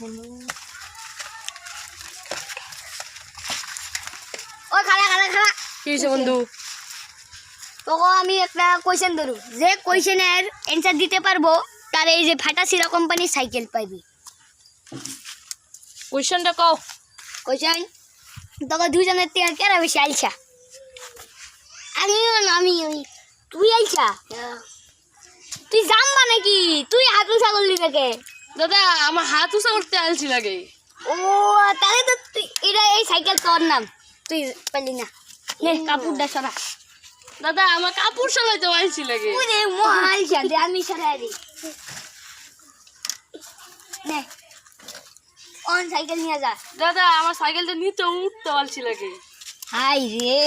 ও খালা খালা খালা কি হইছে বন্ধু? তোকে আমি একটা কোয়েশ্চেন ধরু, যে কোয়েশ্চেনের অ্যান্সার দিতে পারবো তার এই যে ফাটাসিরা কোম্পানির সাইকেল পাইবি। কোশ্চেনটা কও। কোয়েশ্চেন, তোকে দুজনের থেকে কেরা বেশি আইসা? আমি তুই আইসা? তুই জানবা নাকি? তুই হাতু ছাগল দিবে? দাদা আমার হাত উঁচা করতে আলছি লাগে। ও তাহলে তো এটা এই সাইকেল তোর নাম, তুই পারলি না। নে কাপড়টা সরা। দাদা আমার কাপড় সরাইতে আলছি লাগে। ওরে মহাল দে আমি সরাই দিই। নে অন সাইকেল নিয়ে যা। দাদা আমার সাইকেলটা নিতে উঠতে আলছি লাগে। হাই রে